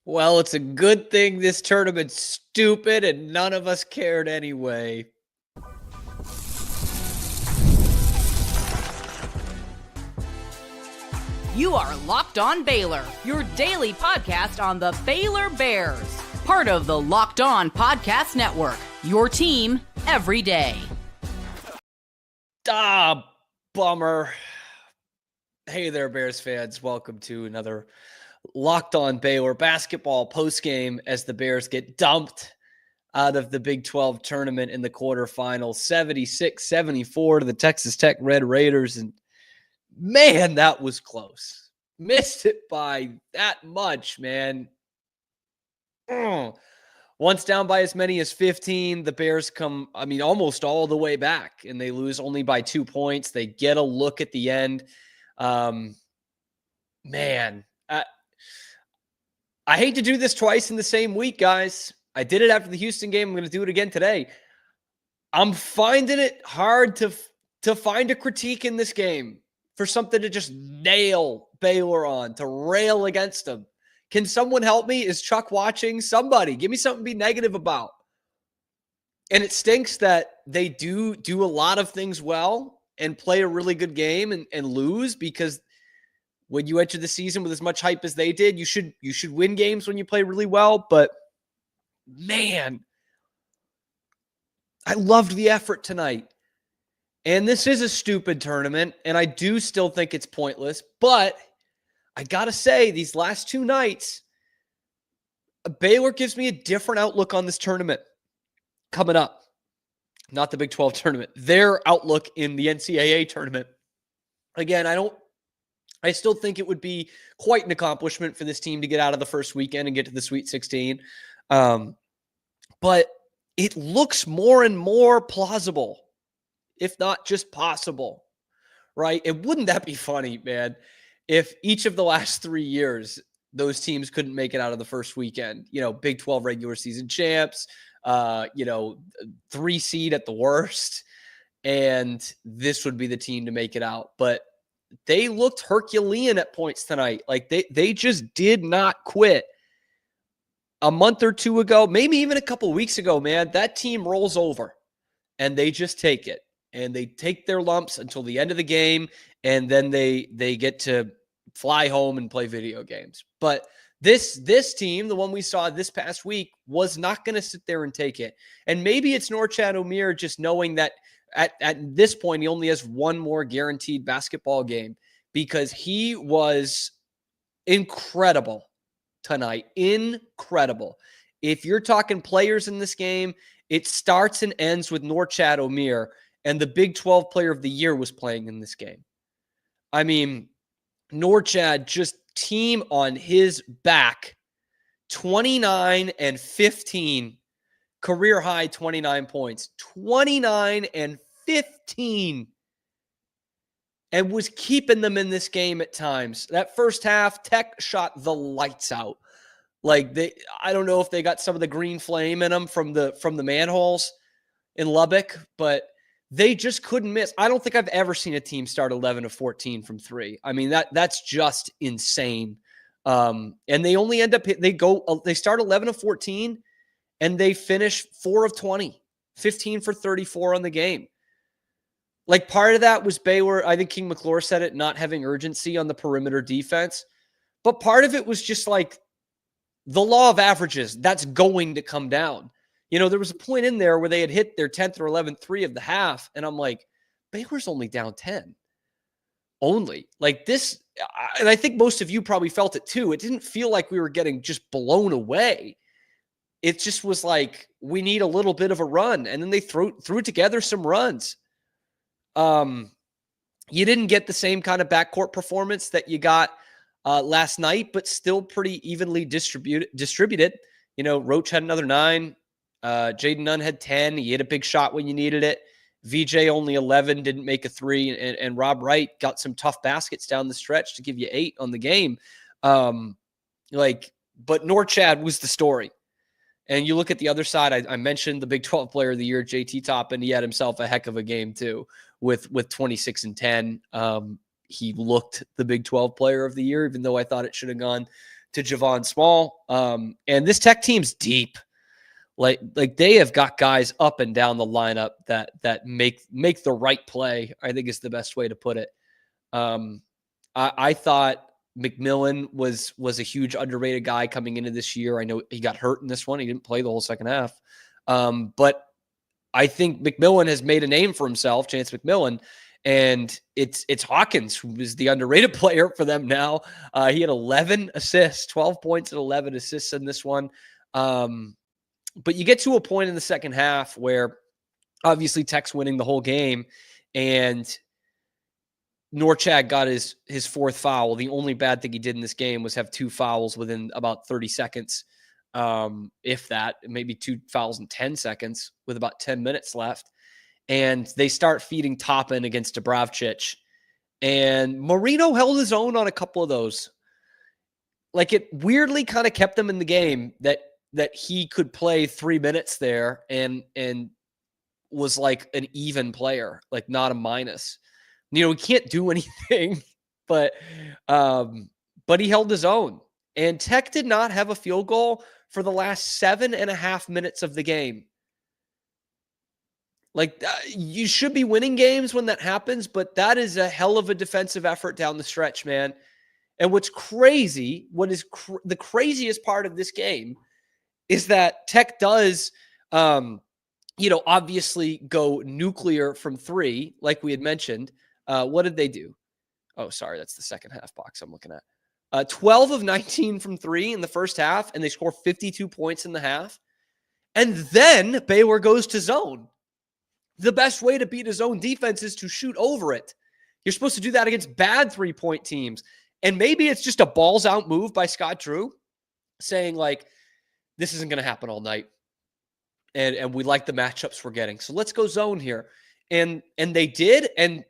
Well, it's a good thing this tournament's stupid and none of us cared anyway. You are Locked On Baylor, your daily podcast on the Baylor Bears. Part of the Locked On Podcast Network, your team every day. Bummer. Hey there, Bears fans. Welcome to another Locked On Baylor basketball postgame as the Bears get dumped out of the Big 12 tournament in the quarterfinals, 76-74 to the Texas Tech Red Raiders. And man, that was close. Missed it by that much, man. Once down by as many as 15, the Bears come, almost all the way back, and they lose only by 2 points. They get a look at the end. Man, I hate to do this twice in the same week, guys. I did it after the Houston game. I'm going to do it again today. I'm finding it hard to find a critique in this game for something to just nail Baylor on, to rail against them. Can someone help me? Is Chuck watching? Somebody, give me something to be negative about. And it stinks that they do a lot of things well and play a really good game and lose, because when you enter the season with as much hype as they did, you should win games when you play really well. But man, I loved the effort tonight. And this is a stupid tournament, and I do still think it's pointless. But I got to say, these last two nights, Baylor gives me a different outlook on this tournament coming up. Not the Big 12 tournament. Their outlook in the NCAA tournament. Again, I still think it would be quite an accomplishment for this team to get out of the first weekend and get to the Sweet 16. But it looks more and more plausible, if not just possible, right? And wouldn't that be funny, man, if each of the last 3 years, those teams couldn't make it out of the first weekend? Big 12 regular season champs, 3 seed at the worst, and this would be the team to make it out. But they looked Herculean at points tonight. Like they just did not quit. A month or two ago, maybe even a couple weeks ago, man, that team rolls over and they just take it. And they take their lumps until the end of the game, and then they get to fly home and play video games. But this team, the one we saw this past week, was not going to sit there and take it. And maybe it's Norchad Omier just knowing that at this point he only has one more guaranteed basketball game, because he was incredible tonight. Incredible. If you're talking players in this game, it starts and ends with Norchad Omier. And the Big 12 Player of the Year was playing in this game. I mean, Norchad just team on his back, 29 and 15, career high 29 points, 29 and 15, and was keeping them in this game at times. That first half, Tech shot the lights out. Like I don't know if they got some of the green flame in them from the manholes in Lubbock, but they just couldn't miss. I don't think I've ever seen a team start 11 of 14 from three. I mean, that's just insane. And they only end up, they start 11 of 14 and they finish 4 of 20, 15 for 34 on the game. Like, part of that was Baylor, I think King McClure said it, not having urgency on the perimeter defense. But part of it was just like the law of averages. That's going to come down. There was a point in there where they had hit their 10th or 11th three of the half, and I'm like, Baylor's only down 10. Only. Like this, and I think most of you probably felt it too. It didn't feel like we were getting just blown away. It just was like, we need a little bit of a run, and then they threw together some runs. You didn't get the same kind of backcourt performance that you got last night, but still pretty evenly distributed. Roach had another 9. Jaden Nunn had 10. He hit a big shot when you needed it. VJ only 11, didn't make a 3. And Rob Wright got some tough baskets down the stretch to give you 8 on the game. But Norchad was the story. And you look at the other side, I mentioned the Big 12 Player of the Year, JT Toppin. He had himself a heck of a game too, with 26 and 10. He looked the Big 12 Player of the Year, even though I thought it should have gone to Javon Small. And this Tech team's deep. Like they have got guys up and down the lineup that make the right play, I think is the best way to put it. I thought McMillan was a huge underrated guy coming into this year. I know he got hurt in this one. He didn't play the whole second half. But I think McMillan has made a name for himself, Chance McMillan, and it's Hawkins who is the underrated player for them now. He had 11 assists, 12 points and 11 assists in this one. But you get to a point in the second half where obviously Tech's winning the whole game, and Norchad got his fourth foul. The only bad thing he did in this game was have 2 fouls within about 30 seconds. If that, maybe 2 fouls in 10 seconds with about 10 minutes left. And they start feeding Toppin against Dubravcic. And Marino held his own on a couple of those. Like, it weirdly kind of kept them in the game that he could play 3 minutes there and was like an even player, like not a minus. You know, he can't do anything, but he held his own. And Tech did not have a field goal for the last 7.5 minutes of the game. Like, you should be winning games when that happens, but that is a hell of a defensive effort down the stretch, man. And what's crazy, the craziest part of this game is that Tech does, obviously go nuclear from 3, like we had mentioned. What did they do? Oh, sorry, that's the second half box I'm looking at. 12 of 19 from 3 in the first half, and they score 52 points in the half. And then Baylor goes to zone. The best way to beat a zone defense is to shoot over it. You're supposed to do that against bad 3-point teams. And maybe it's just a balls out move by Scott Drew saying, like, this isn't going to happen all night. And we like the matchups we're getting. So let's go zone here. And they did. And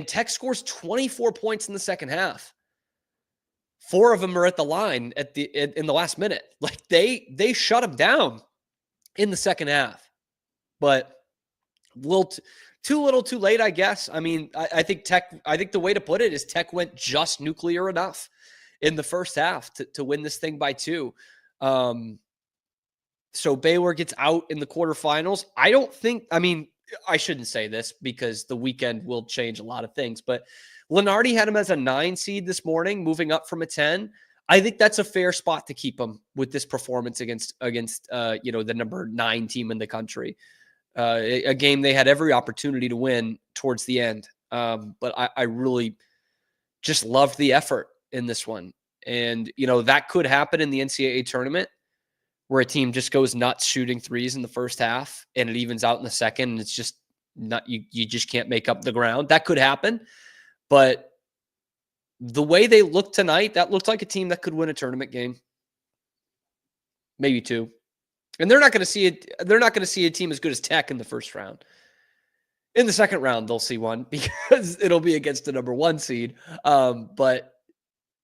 Tech scores 24 points in the second half. 4 of them are at the line in the last minute. Like, they shut them down in the second half. But too little, too late, I guess. I mean, I think the way to put it is Tech went just nuclear enough in the first half to win this thing by 2. So Baylor gets out in the quarterfinals. I shouldn't say this because the weekend will change a lot of things, but Lenardi had him as a 9 seed this morning, moving up from a 10. I think that's a fair spot to keep him with this performance against the number 9 team in the country. A game they had every opportunity to win towards the end. But I really just loved the effort in this one. And, that could happen in the NCAA tournament where a team just goes nuts shooting threes in the first half and it evens out in the second. And it's just not, you just can't make up the ground. That could happen. But the way they looked tonight, that looked like a team that could win a tournament game. Maybe 2. And they're not going to see it. They're not going to see a team as good as Tech in the first round. In the second round, they'll see one because it'll be against the number 1 seed. But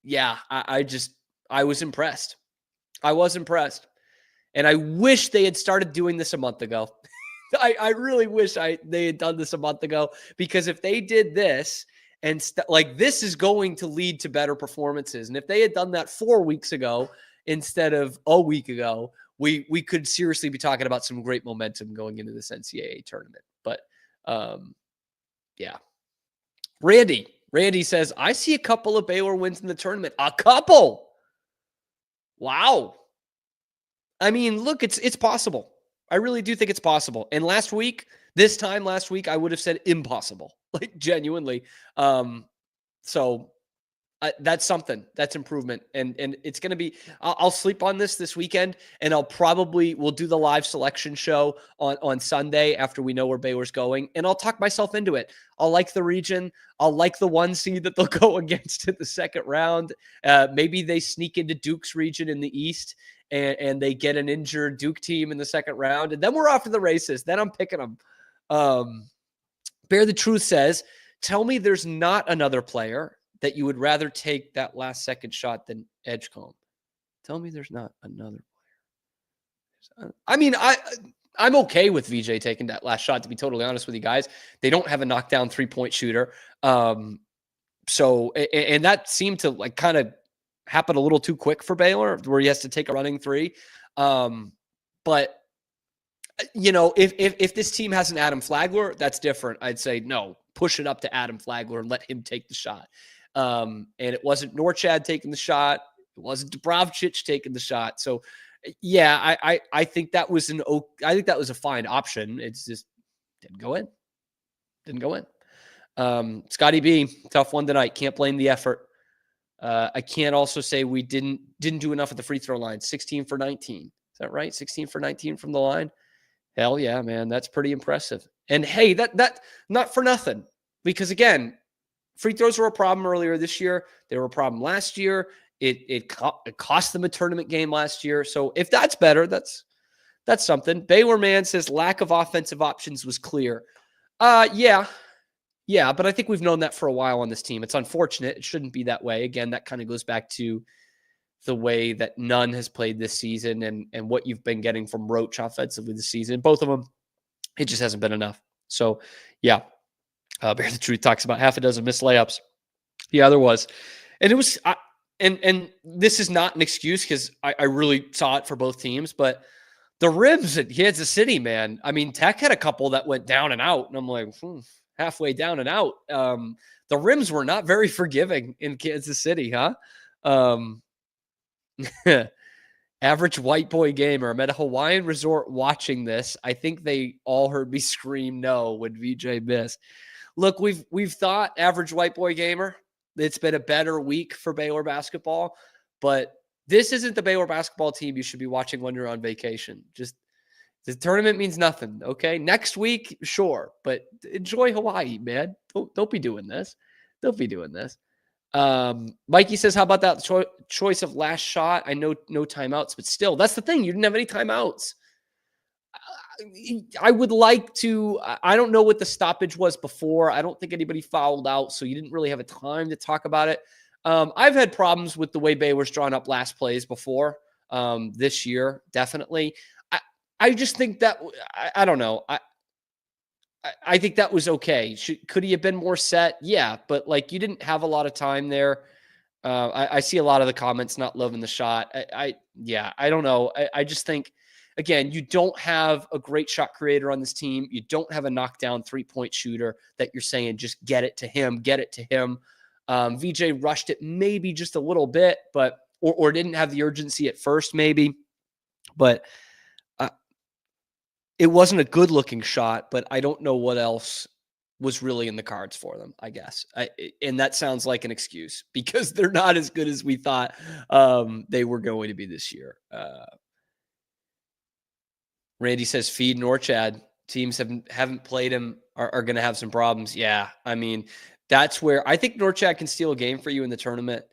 yeah, I was impressed. I was impressed. And I wish they had started doing this a month ago. I really wish they had done this a month ago, because if they did this and this is going to lead to better performances. And if they had done that 4 weeks ago instead of a week ago, we could seriously be talking about some great momentum going into this NCAA tournament. But yeah. Randy says, I see a couple of Baylor wins in the tournament. A couple. Wow. I mean, look, it's possible. I really do think it's possible. And this time last week, I would have said impossible, like genuinely. So that's something. That's improvement. And it's going to be, I'll sleep on this weekend, and we'll do the live selection show on Sunday after we know where Baylor's going. And I'll talk myself into it. I'll like the region. I'll like the 1 seed that they'll go against in the second round. Maybe they sneak into Duke's region in the East and they get an injured Duke team in the second round. And then we're off to the races. Then I'm picking them. Bear the Truth says, tell me there's not another player that you would rather take that last second shot than Edgecombe. Tell me there's not another player. I mean, I'm okay with VJ taking that last shot, to be totally honest with you guys. They don't have a knockdown 3-point shooter. So that seemed to kind of happened a little too quick for Baylor, where he has to take a running three. But if this team has an Adam Flagler, that's different. I'd say no, push it up to Adam Flagler and let him take the shot. And it wasn't Norchad taking the shot. It wasn't Dubravcic taking the shot. So yeah, I think that was a fine option. It's just didn't go in. Scotty B, tough one tonight. Can't blame the effort. I can't also say we didn't do enough at the free throw line. 16 for 19. Is that right? 16 for 19 from the line. Hell yeah, man. That's pretty impressive. And hey, that not for nothing, because again, free throws were a problem earlier this year. They were a problem last year. It cost them a tournament game last year. So if that's better, that's something. Baylor Man says lack of offensive options was clear. Yeah, but I think we've known that for a while on this team. It's unfortunate. It shouldn't be that way. Again, that kind of goes back to the way that Nunn has played this season and what you've been getting from Roach offensively this season. Both of them, it just hasn't been enough. So, yeah. Bear the Truth talks about half a dozen missed layups. Yeah, there was. And it was and this is not an excuse, because I really saw it for both teams, but the rims at Kansas City, man. I mean, Tech had a couple that went down and out, and I'm like, halfway down and out. The rims were not very forgiving in Kansas City, huh? Average white boy gamer. I'm at a Hawaiian resort watching this. I think they all heard me scream no when VJ missed. Look, we've thought average white boy gamer. It's been a better week for Baylor basketball, but this isn't the Baylor basketball team you should be watching when you're on vacation. Just the tournament means nothing. Okay. Next week, sure. But enjoy Hawaii, man. Don't be doing this. Don't be doing this. Mikey says, how about that choice of last shot? I know no timeouts, but still, that's the thing. You didn't have any timeouts. I would like to, I don't know what the stoppage was before. I don't think anybody fouled out, so you didn't really have a time to talk about it. I've had problems with the way Baylor's drawn up last plays before this year, definitely. I just think that, I don't know. I think that was okay. Could he have been more set? Yeah, but like you didn't have a lot of time there. I see a lot of the comments not loving the shot. I don't know. I just think, again, you don't have a great shot creator on this team. You don't have a knockdown 3-point shooter that you're saying just get it to him. VJ rushed it maybe just a little bit, but or didn't have the urgency at first maybe, but it wasn't a good looking shot. But I don't know what else was really in the cards for them, I guess. And that sounds like an excuse because they're not as good as we thought they were going to be this year. Randy says, feed Norchad. Teams haven't played him, are going to have some problems. Yeah, I mean, that's where I think Norchad can steal a game for you in the tournament.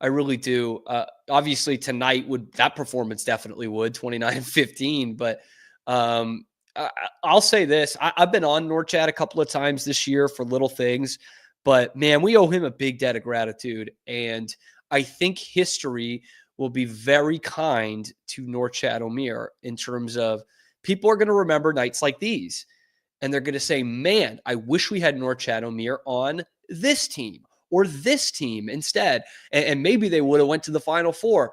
I really do. Obviously, tonight that performance definitely would, 29-15. But I'll say this. I've been on Norchad a couple of times this year for little things. But, man, we owe him a big debt of gratitude. And I think history will be very kind to Norchad Omier in terms of people are going to remember nights like these. And they're going to say, man, I wish we had Norchad Omier on this team or this team instead. And maybe they would have went to the Final Four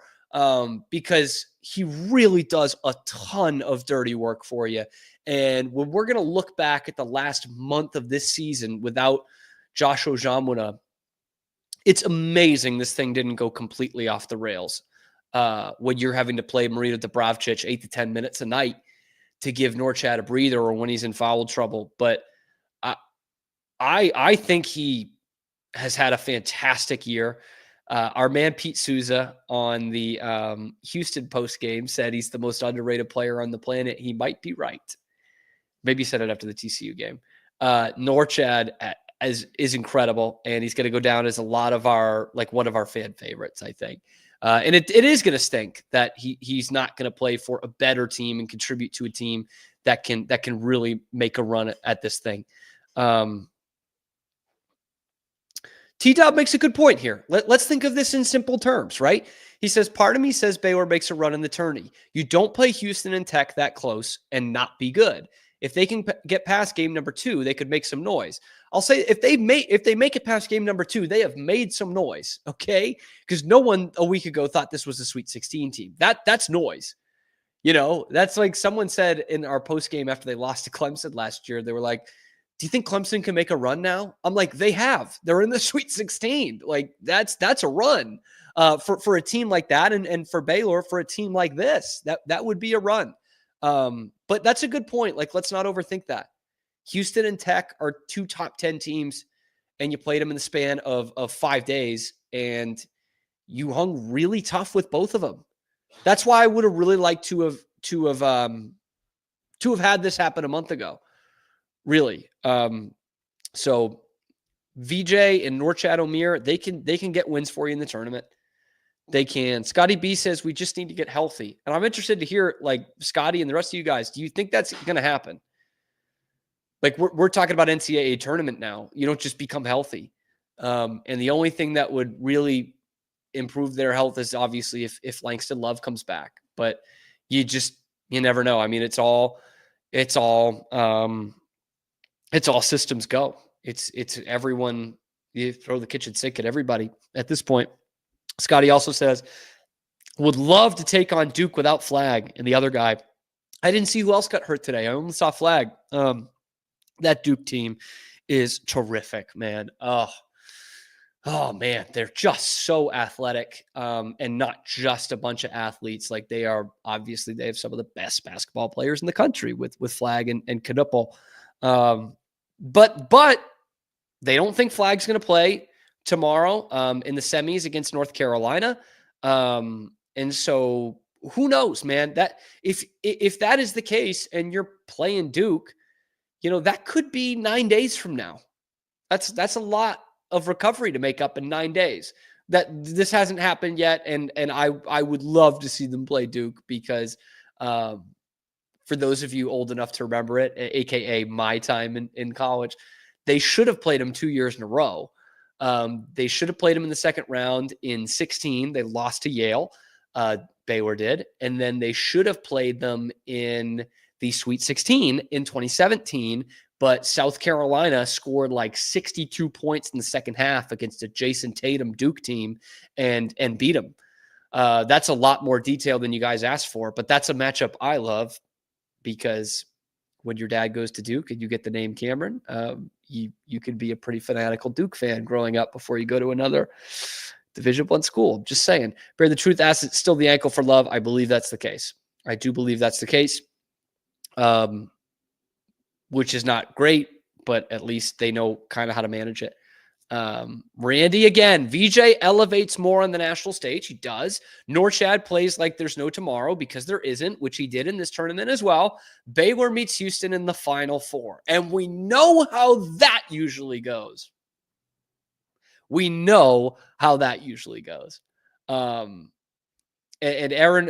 because he really does a ton of dirty work for you. And when we're going to look back at the last month of this season without Josh Ojamuna, it's amazing this thing didn't go completely off the rails when you're having to play Marino Dubravcic 8 to 10 minutes a night to give Norchad a breather or when he's in foul trouble. But I think he has had a fantastic year. Our man Pete Souza on the Houston post game said he's the most underrated player on the planet. He might be right. Maybe he said it after the TCU game. Norchad is incredible, and he's going to go down as one of our fan favorites, I think. And it is going to stink that he's not going to play for a better team and contribute to a team that can really make a run at this thing. T-Dub makes a good point here. Let's think of this in simple terms, right? He says, part of me says Baylor makes a run in the tourney. You don't play Houston and Tech that close and not be good. If they can get past game number 2, they could make some noise. I'll say if they make it past game number 2, they have made some noise, okay? Because no one a week ago thought this was a Sweet 16 team. That's noise. That's like someone said in our post game after they lost to Clemson last year. They were like, "Do you think Clemson can make a run now?" I'm like, "They have. They're in the Sweet 16. Like that's a run for a team like that, and for Baylor for a team like this. That would be a run." But that's a good point. Like, let's not overthink that. Houston and Tech are 2 top 10 teams, and you played them in the span of 5 days, and you hung really tough with both of them. That's why I would have really liked to have had this happen a month ago. Really. So VJ and Norchad Omier, they can get wins for you in the tournament. They can. Scotty B says we just need to get healthy. And I'm interested to hear, like, Scotty and the rest of you guys, do you think that's going to happen? Like, we're talking about NCAA tournament now. You don't just become healthy. And the only thing that would really improve their health is obviously if Langston Love comes back. But you never know. I mean, it's all systems go. It's everyone. You throw the kitchen sink at everybody at this point. Scotty also says, would love to take on Duke without Flag. And the other guy, I didn't see who else got hurt today. I only saw Flag. That Duke team is terrific, man. Oh man, they're just so athletic, and not just a bunch of athletes. Like, they have some of the best basketball players in the country with Flag and Knupple. But they don't think Flag's going to play tomorrow in the semis against North Carolina. And so who knows, man, that if that is the case and you're playing Duke, that could be 9 days from now. That's a lot of recovery to make up in 9 days. That this hasn't happened yet. And I would love to see them play Duke because, for those of you old enough to remember it, AKA my time in college, they should have played them 2 years in a row. They should have played them in the second round in 2016. They lost to Yale. Baylor did. And then they should have played them in the Sweet 16 in 2017. But South Carolina scored like 62 points in the second half against a Jason Tatum Duke team and beat them. That's a lot more detail than you guys asked for, but that's a matchup I love because when your dad goes to Duke and you get the name Cameron, you could be a pretty fanatical Duke fan growing up before you go to another Division I school. Just saying. Bear the Truth asks, it's still the ankle for Love. I believe that's the case. I do believe that's the case, which is not great, but at least they know kind of how to manage it. Randy again, VJ elevates more on the national stage. He does. Norchad plays like there's no tomorrow because there isn't, which he did in this tournament as well. Baylor meets Houston in the Final Four. And we know how that usually goes. And Aaron,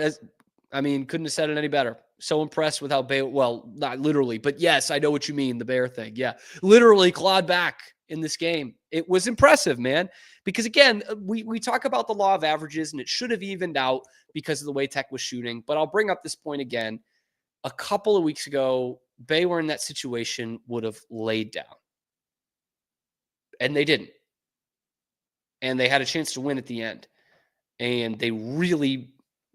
couldn't have said it any better. So impressed with how Baylor, well, not literally, but yes, I know what you mean. The Bear thing. Yeah. Literally clawed back in this game. It was impressive, man. Because again, we talk about the law of averages and it should have evened out because of the way Tech was shooting. But I'll bring up this point again. A couple of weeks ago, Baylor in that situation would have laid down. And they didn't. And they had a chance to win at the end. And they really,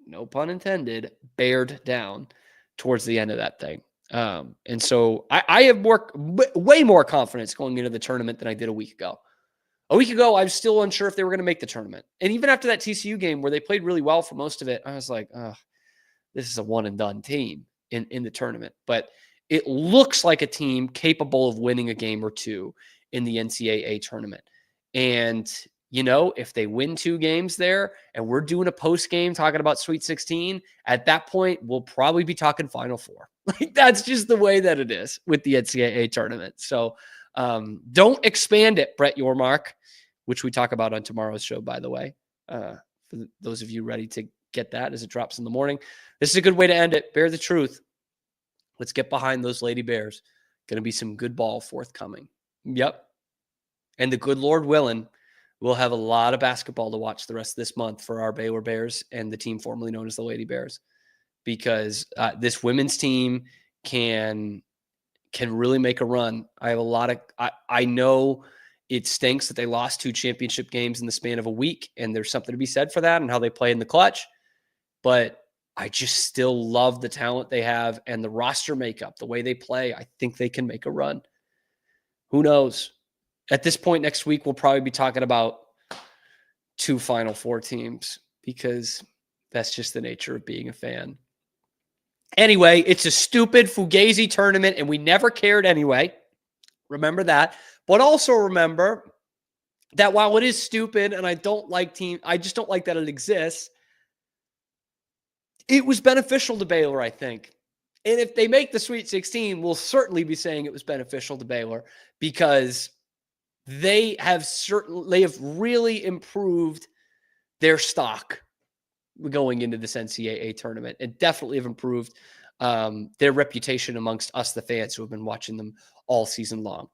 no pun intended, bared down towards the end of that thing. And so I have way more confidence going into the tournament than I did a week ago. A week ago, I was still unsure if they were going to make the tournament. And even after that TCU game where they played really well for most of it, I was like, this is a one and done team in the tournament. But it looks like a team capable of winning a game or two in the NCAA tournament. And, if they win 2 games there and we're doing a post game talking about Sweet 16, at that point, we'll probably be talking Final Four. Like, that's just the way that it is with the NCAA tournament. So don't expand it, Brett Yormark, which we talk about on tomorrow's show, by the way, for those of you ready to get that as it drops in the morning. This is a good way to end it. Bear the Truth. Let's get behind those Lady Bears. Going to be some good ball forthcoming. Yep. And the good Lord willing, we'll have a lot of basketball to watch the rest of this month for our Baylor Bears and the team formerly known as the Lady Bears, because this women's team can can really make a run. I know it stinks that they lost 2 championship games in the span of a week, and there's something to be said for that and how they play in the clutch. But I just still love the talent they have and the roster makeup, the way they play. I think they can make a run. Who knows? At this point next week, we'll probably be talking about 2 Final Four teams because that's just the nature of being a fan. Anyway, it's a stupid Fugazi tournament, and we never cared anyway. Remember that. But also remember that while it is stupid and I just don't like that it exists, it was beneficial to Baylor, I think. And if they make the Sweet 16, we'll certainly be saying it was beneficial to Baylor because they have really improved their stock going into this NCAA tournament and definitely have improved their reputation amongst us, the fans who have been watching them all season long.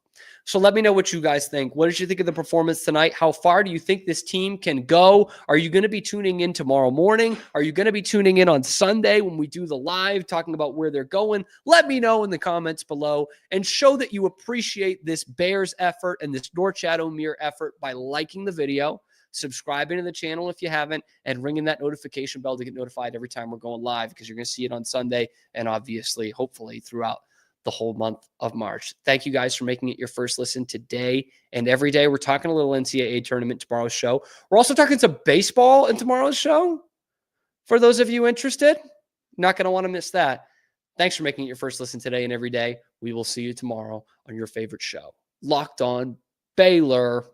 So let me know what you guys think. What did you think of the performance tonight? How far do you think this team can go? Are you going to be tuning in tomorrow morning? Are you going to be tuning in on Sunday when we do the live talking about where they're going? Let me know in the comments below and show that you appreciate this Bears effort and this Norchad Omier effort by liking the video, subscribing to the channel if you haven't, and ringing that notification bell to get notified every time we're going live because you're going to see it on Sunday and obviously, hopefully, throughout the whole month of March. Thank you guys for making it your first listen today and every day. We're talking a little NCAA tournament tomorrow's show. We're also talking some baseball in tomorrow's show. For those of you interested, not going to want to miss that. Thanks for making it your first listen today and every day. We will see you tomorrow on your favorite show. Locked On Baylor.